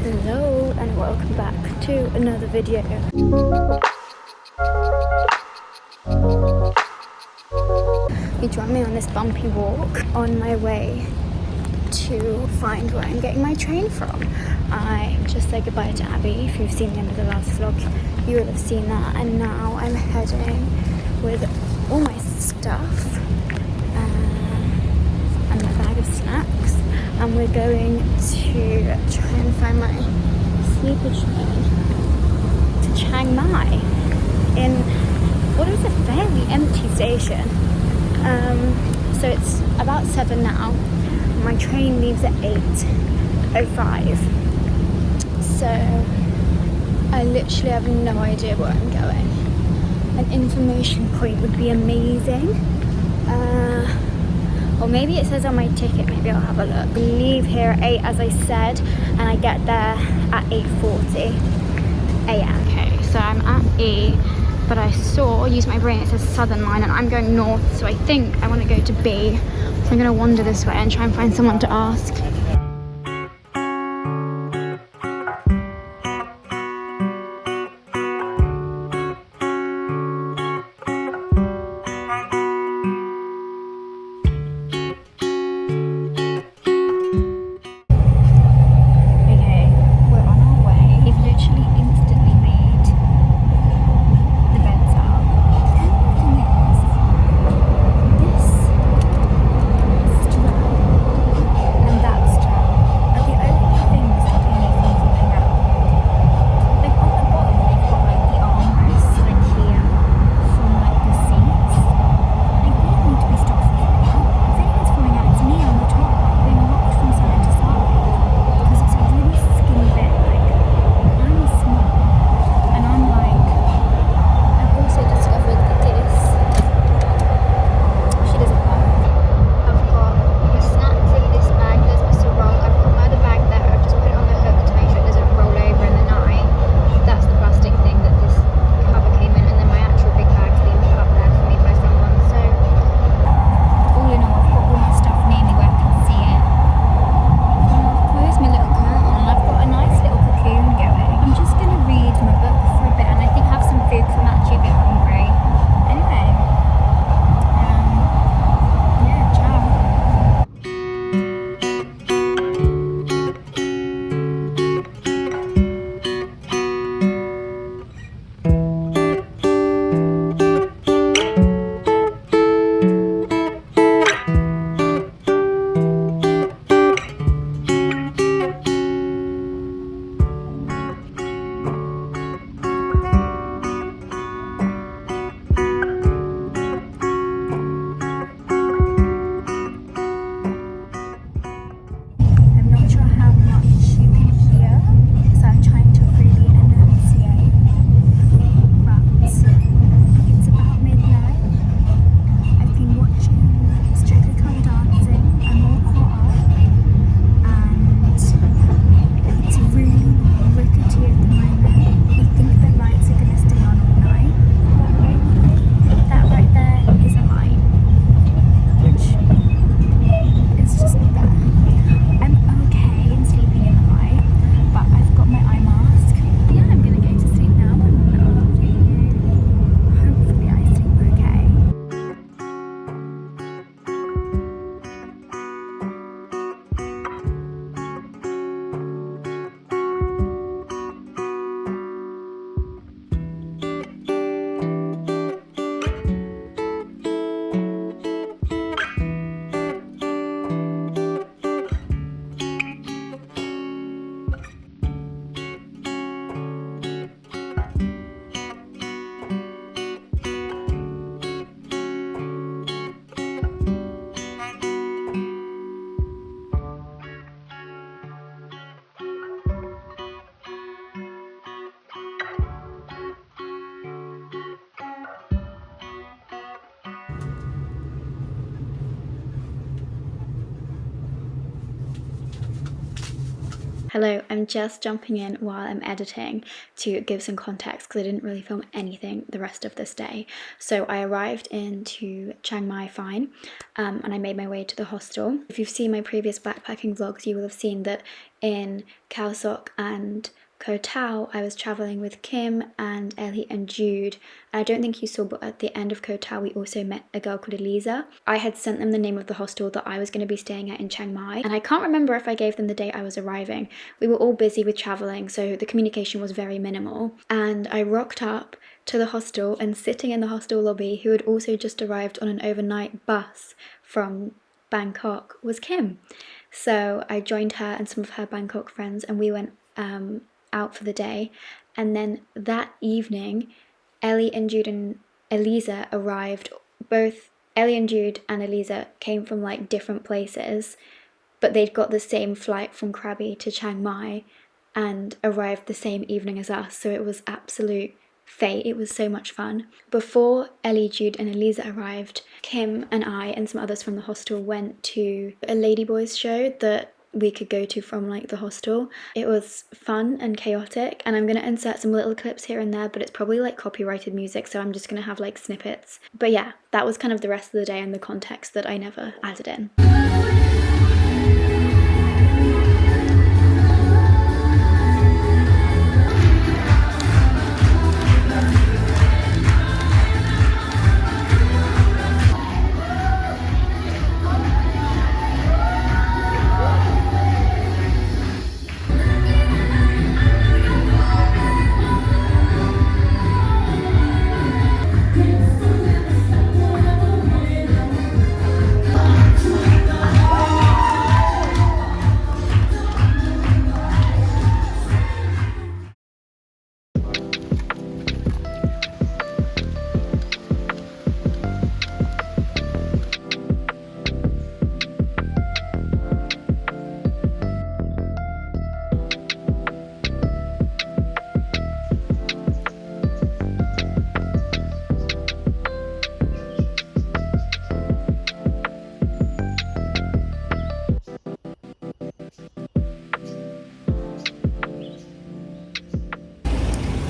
Hello and welcome back to another video. You join me on this bumpy walk on my way to find where I'm getting my train from. I just said goodbye to Abby. If you've seen the end of the last vlog, you will have seen that. And now I'm heading with all my stuff and my bag of snacks, and we're going to try and find my sleeper train to Chiang Mai in what is a fairly empty station. So it's about 7 now. My train leaves at 8:05. So I literally have no idea where I'm going. An information point would be amazing. Or maybe it says on my ticket, maybe I'll have a look. We leave here at 8 as I said, and I get there at 8:40 a.m. Okay, so I'm at E, but I use my brain, it says Southern Line, and I'm going north, so I think I want to go to B. So I'm going to wander this way and try and find someone to ask. That's Hello, I'm just jumping in while I'm editing to give some context because I didn't really film anything the rest of this day. So I arrived into Chiang Mai fine, and I made my way to the hostel. If you've seen my previous backpacking vlogs, you will have seen that in Khao Sok and Koh Tao, I was traveling with Kim and Ellie and Jude. I don't think you saw, but at the end of Koh Tao, we also met a girl called Eliza. I had sent them the name of the hostel that I was going to be staying at in Chiang Mai, and I can't remember if I gave them the day I was arriving. We were all busy with traveling, so the communication was very minimal. And I rocked up to the hostel, and sitting in the hostel lobby, who had also just arrived on an overnight bus from Bangkok, was Kim. So I joined her and some of her Bangkok friends, and we went out for the day. And then that evening, Ellie and Jude and Eliza arrived. Both Ellie and Jude and Eliza came from like different places, but they'd got the same flight from Krabi to Chiang Mai and arrived the same evening as us. So it was absolute fate. It was so much fun. Before Ellie, Jude and Eliza arrived, Kim and I and some others from the hostel went to a Ladyboys show that we could go to from like the hostel. It was fun and chaotic, and I'm gonna insert some little clips here and there, but it's probably like copyrighted music, so I'm just gonna have like snippets. But yeah, that was kind of the rest of the day and the context that I never added in.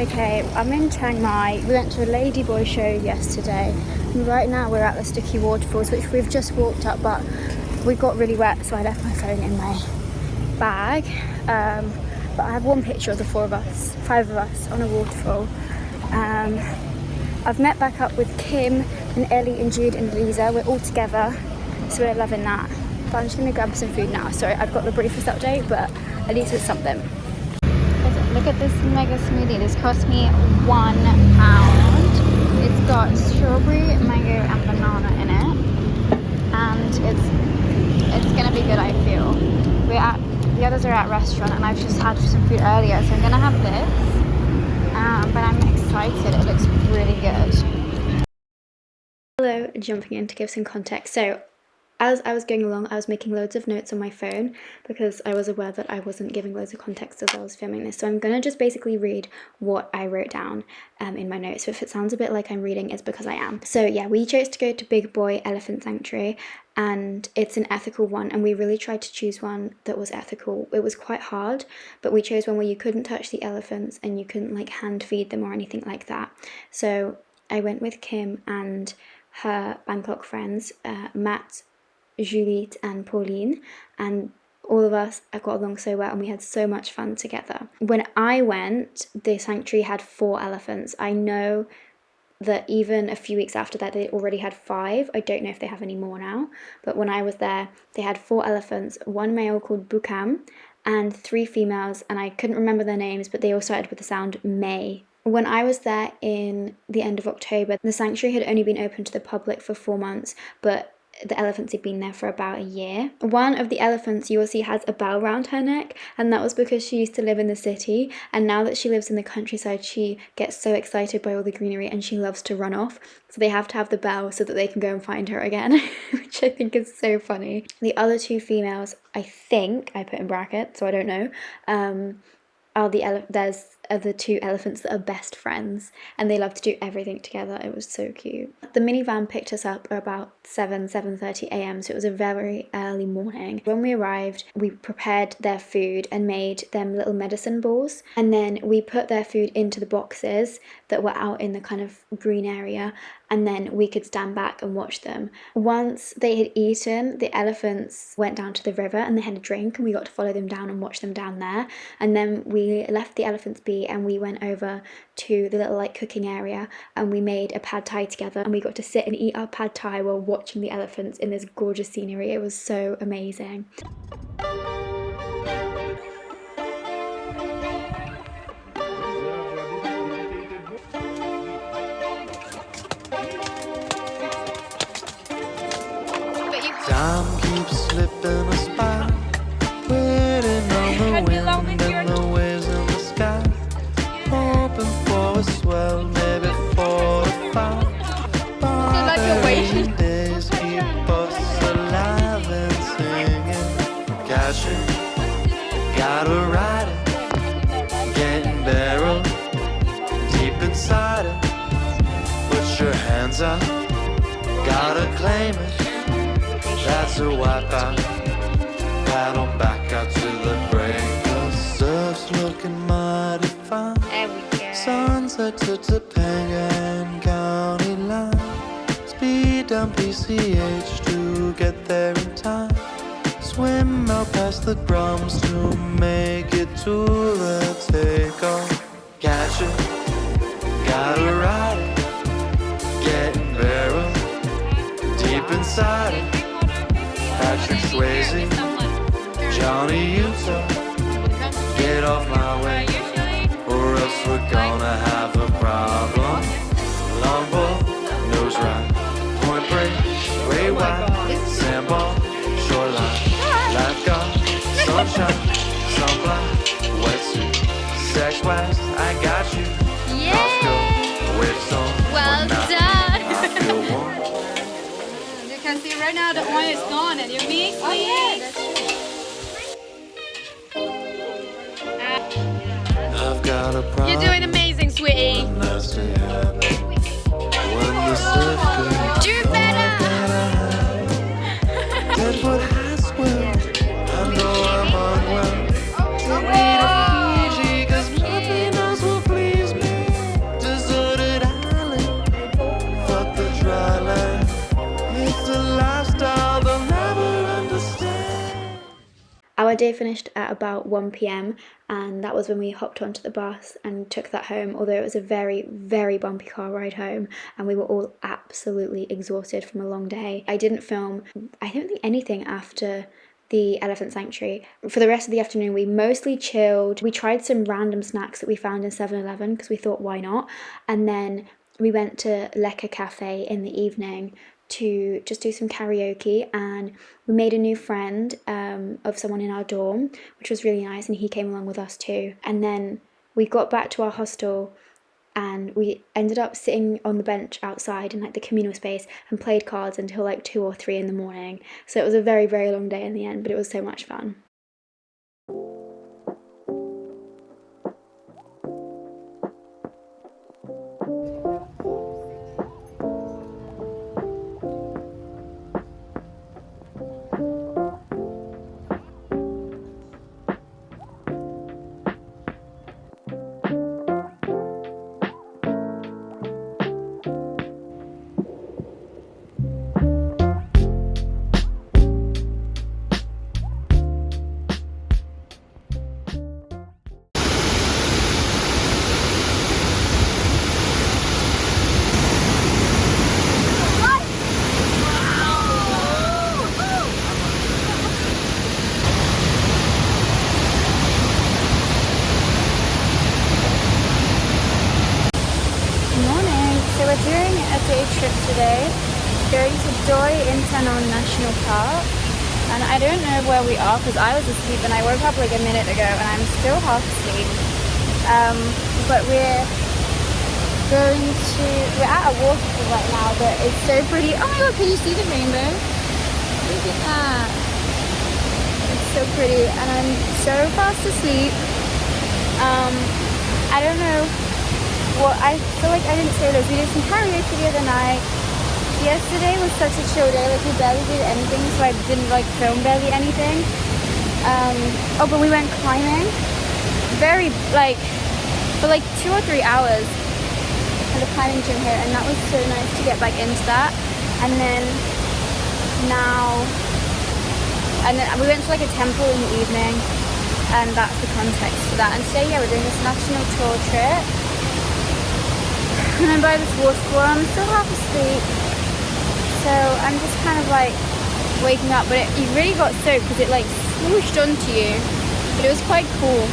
Okay, I'm in Chiang Mai. We went to a Ladyboy show yesterday, and right now we're at the Sticky Waterfalls, which we've just walked up, but we got really wet, so I left my phone in my bag. But I have one picture of the five of us on a waterfall. I've met back up with Kim and Ellie and Jude and Lisa. We're all together, so we're loving that. But I'm just gonna grab some food now. Sorry, I've got the briefest update, but at least it's something. Look at this mega smoothie. This cost me £1. It's got strawberry, mango and banana in it, and it's gonna be good, I feel. The others are at restaurant, and I've just had some food earlier, so I'm gonna have this, but I'm excited. It looks really good. Hello, jumping in to give some context. So as I was going along, I was making loads of notes on my phone because I was aware that I wasn't giving loads of context as I was filming this. So I'm going to just basically read what I wrote down in my notes. So if it sounds a bit like I'm reading, it's because I am. So yeah, we chose to go to Big Boy Elephant Sanctuary, and it's an ethical one, and we really tried to choose one that was ethical. It was quite hard, but we chose one where you couldn't touch the elephants and you couldn't like hand feed them or anything like that. So I went with Kim and her Bangkok friends, Matt, Juliette and Pauline, and all of us got along so well, and we had so much fun together. When I went, the sanctuary had 4 elephants. I know that even a few weeks after that, they already had 5. I don't know if they have any more now, but when I was there, they had 4 elephants, 1 male called Bukam, and 3 females, and I couldn't remember their names, but they all started with the sound May. When I was there in the end of October, the sanctuary had only been open to the public for 4 months, but the elephants had been there for about a year. One of the elephants you will see has a bell round her neck, and that was because she used to live in the city, and now that she lives in the countryside, she gets so excited by all the greenery and she loves to run off, so they have to have the bell so that they can go and find her again, which I think is so funny. The other 2 females, I think, I put in brackets, so I don't know, are there's are the two elephants that are best friends, and they love to do everything together. It was so cute. The minivan picked us up about 7:30 a.m, so it was a very early morning. When we arrived, we prepared their food and made them little medicine balls, and then we put their food into the boxes that were out in the kind of green area, and then we could stand back and watch them. Once they had eaten, the elephants went down to the river and they had a drink, and we got to follow them down and watch them down there. And then we left the elephants be and we went over to the little like cooking area, and we made a pad thai together, and we got to sit and eat our pad thai while watching the elephants in this gorgeous scenery. It was so amazing. Time keeps slipping us by, waiting on the wind and the waves in the sky, hoping for a swell, maybe 4 or 5. But days keep us alive and singing. Catch it, gotta ride it, getting barrel deep inside it. Put your hands up, gotta claim it. That's a wipeout. Paddle back out to the break. The surf's looking mighty fine. There we go. Sunset to Topanga and County Line. Speed down PCH to get there in time. Swim out past the Grums to make it to the takeoff. Catch it, gotta ride it, getting barrel deep inside it. Patrick Swayze, Johnny Utah, get off my way, or else we're gonna have a problem. Longboard, nose right, Point Break, way wide, sandbar, shoreline, lifeguard, sunshine, sunblind, wetsuit, sex west, I got you. Costco, wave song, Well done. I feel warm. You can see right now the oil is gone and you're being sweet. I've got a problem. You're doing amazing, sweetie. When the surf goes, Do better. that's what I swear. I know I'm unwell. Take me to Fiji, 'cause nothing else will please me. Deserted island, fuck the dry land. It's a lifestyle they'll never understand. Our day finished at about 1 p.m, and that was when we hopped onto the bus and took that home, although it was a very, very bumpy car ride home, and we were all absolutely exhausted from a long day. I didn't film, I don't think, anything after the elephant sanctuary. For the rest of the afternoon, we mostly chilled. We tried some random snacks that we found in 7-Eleven because we thought, why not? And then we went to Lekker Cafe in the evening to just do some karaoke, and we made a new friend of someone in our dorm, which was really nice, and he came along with us too. And then we got back to our hostel and we ended up sitting on the bench outside in like the communal space and played cards until like 2 or 3 in the morning. So it was a very, very long day in the end, but it was so much fun. Trip today, going to Inthanon National Park, and I don't know where we are because I was asleep and I woke up like a minute ago and I'm still half asleep. But we're at a waterfall right now that is so pretty. Oh my god, can you see the rainbow? Look at that. It's so pretty, and I'm so fast asleep. I don't know what, I feel like I didn't say this. We did some karaoke the other night. Yesterday was such a chill day, like we barely did anything, so I didn't like film barely anything. Oh, but we went climbing. Very, like, for like 2 or 3 hours at the climbing gym here, and that was so nice to get back into that. And then we went to like a temple in the evening, and that's the context for that. And today, yeah, we're doing this national tour trip. And I'm by this waterfall. I'm still half asleep, so I'm just kind of like waking up. But you really got soaked because it like swooshed onto you. But it was quite cool.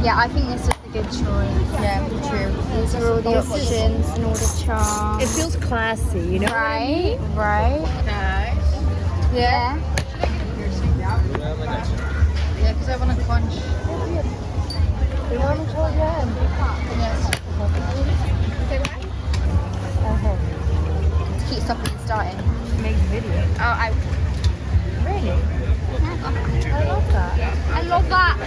Yeah, I think this is a good choice. Yeah, true. These are all the options and all the charms. It feels classy, you know? Right, right. Yeah. Yeah, because I want to crunch. You want to try again? Yes. Okay. Keep stopping and starting. Make videos. Oh, Really? I love that. I love that.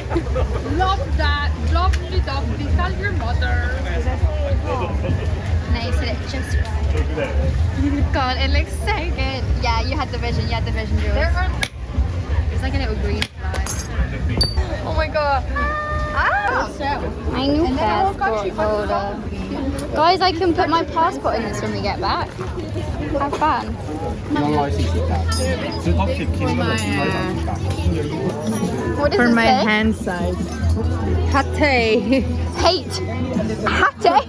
Love that. Lovely, lovely. Tell your mother. Did I say it wrong? No, you said it just right. God, it looks so good. Yeah, you had the vision. You had the vision, Jules. It's like a little green fly. Oh my god. Ah! My new passport holder. Guys, I can put my passport in this when we get back. Have fun. What does For it my say? hand size. Pate. Hate. Pate.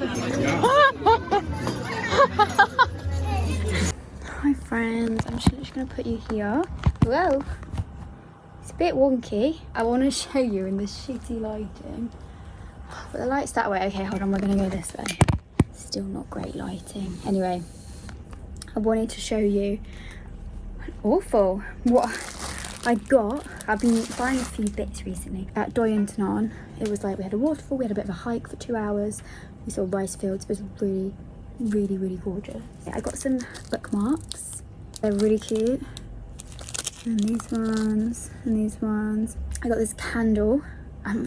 Hi friends, I'm just gonna put you here. Whoa. It's a bit wonky. I want to show you in this shitty lighting. But the light's that way. Okay, hold on, we're gonna go this way. Still not great lighting. Anyway, I wanted to show you awful what I got. I've been buying a few bits recently at Inthanon. It was like we had a waterfall, we had a bit of a hike for 2 hours. We saw rice fields. It was really, really, really gorgeous. Yeah, I got some bookmarks. They're really cute. And these ones, and these ones. I got this candle.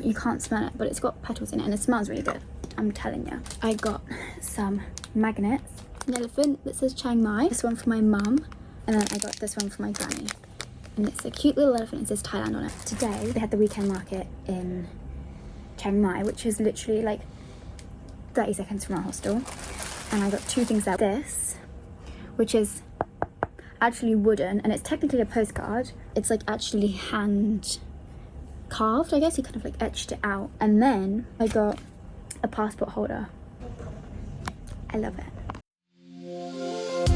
You can't smell it, but it's got petals in it and it smells really good. I'm telling you. I got some magnets. An elephant that says Chiang Mai. This one for my mum. And then I got this one for my granny. And it's a cute little elephant. It says Thailand on it. Today, they had the weekend market in Chiang Mai, which is literally like 30 seconds from our hostel. And I got 2 things there. This, which is actually wooden, and it's technically a postcard. It's like actually hand carved, I guess. He kind of like etched it out. And then I got a passport holder. I love it.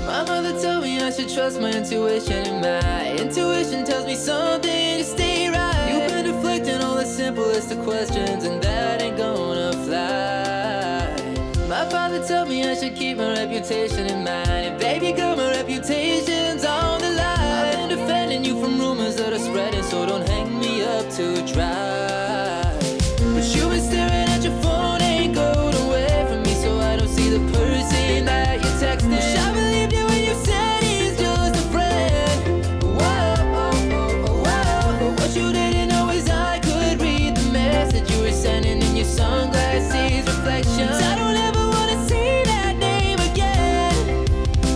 My mother told me I should trust my intuition, and my intuition tells me something to stay right. You've been deflecting all the simplest of questions, and that ain't gonna fly. My father told me I should keep my reputation in mind, and baby girl, my reputation's on the line. I've been defending you from rumors that are spreading, so don't hang me up to dry. But you've been staring at your phone, ain't going away from me, so I don't see the person that you're texting. Wish I believed you when you said he's just a friend. Whoa, but what you didn't know is I could read the message you were sending in your sunglasses reflections. I don't ever wanna see that name again,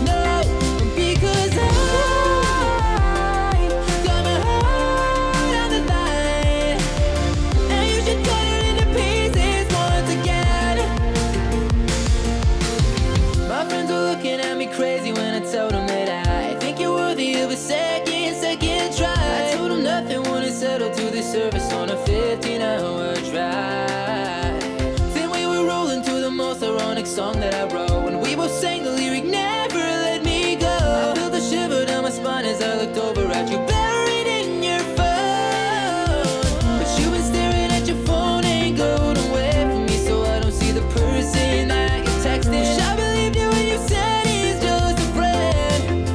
no, because I got my heart on the line, and you should cut it into pieces once again. My friends were looking at me crazy when I told them that I think you're worthy of a second try. I told them nothing wouldn't settle to the surface on a 15-hour drive. Then we were rolling to the most ironic song that I wrote, and we both sang the lyric, never let me go. I felt the shiver down my spine as I looked over at you, buried in your phone. But you've been staring at your phone, ain't going away from me, so I don't see the person that you're texting. Wish I believed you when you said he's just a friend.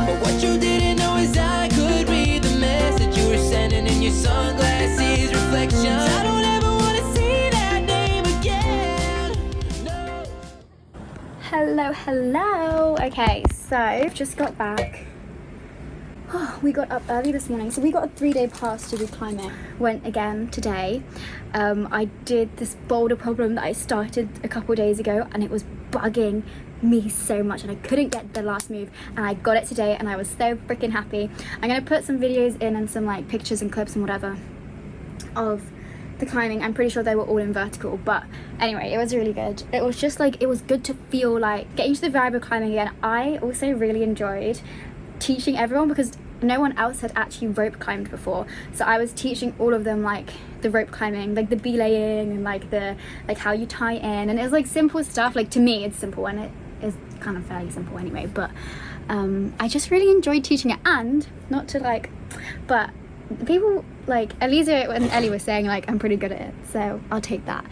But what you didn't know is I could read the message you were sending in your sunglasses reflections. I don't ever wanna see that name again, no. Hello. Okay, so just got back. We got up early this morning, so we got a 3-day pass to do climbing. Went again today. I did this boulder problem that I started a couple days ago, and it was bugging me so much, and I couldn't get the last move, and I got it today, and I was so freaking happy. I'm gonna put some videos in and some like pictures and clips and whatever of the climbing. I'm pretty sure they were all in vertical, but anyway, it was really good. It was just like, it was good to feel like getting to the vibe of climbing again. I also really enjoyed teaching everyone because no one else had actually rope climbed before, so I was teaching all of them like the rope climbing, like the belaying and like the how you tie in, and it was like simple stuff. Like, to me it's simple, and it is kind of fairly simple anyway, but I just really enjoyed teaching it. And not to like, but people like Elisa and Ellie were saying like I'm pretty good at it, so I'll take that,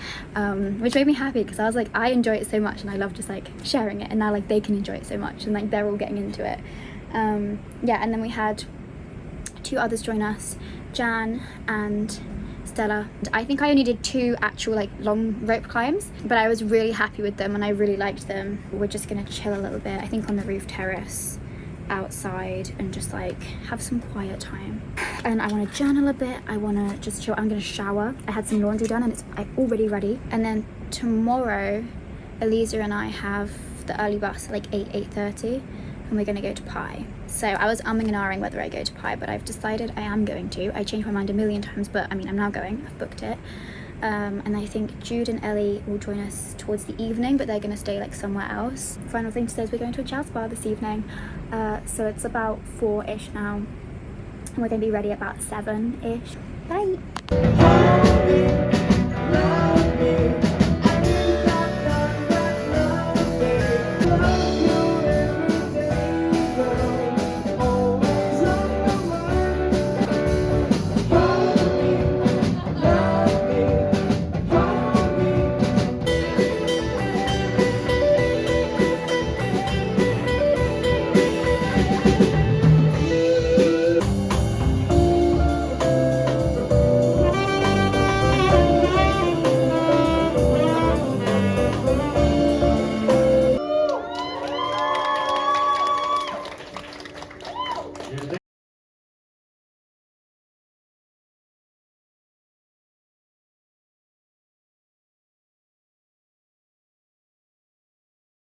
which made me happy because I was like, I enjoy it so much and I love just like sharing it, and now like they can enjoy it so much, and like they're all getting into it. Yeah, and then we had 2 others join us, Jan and Stella. I think I only did 2 actual like long rope climbs, but I was really happy with them and I really liked them. We're just gonna chill a little bit, I think on the roof terrace outside, and just like have some quiet time. And I want to journal a bit, I want to just chill. I'm gonna shower. I had some laundry done and it's already ready. And then tomorrow Elisa and I have the early bus at like 8:30, and we're gonna go to Pi. So I was umming and ahhing whether I go to Pi, but I've decided I am going to. I changed my mind a million times, but I mean, I'm now going. I've booked it. And I think Jude and Ellie will join us towards the evening, but they're gonna stay like somewhere else. Final thing to say is we're going to a jazz bar this evening. So it's about 4-ish now, and we're gonna be ready about 7-ish. Bye.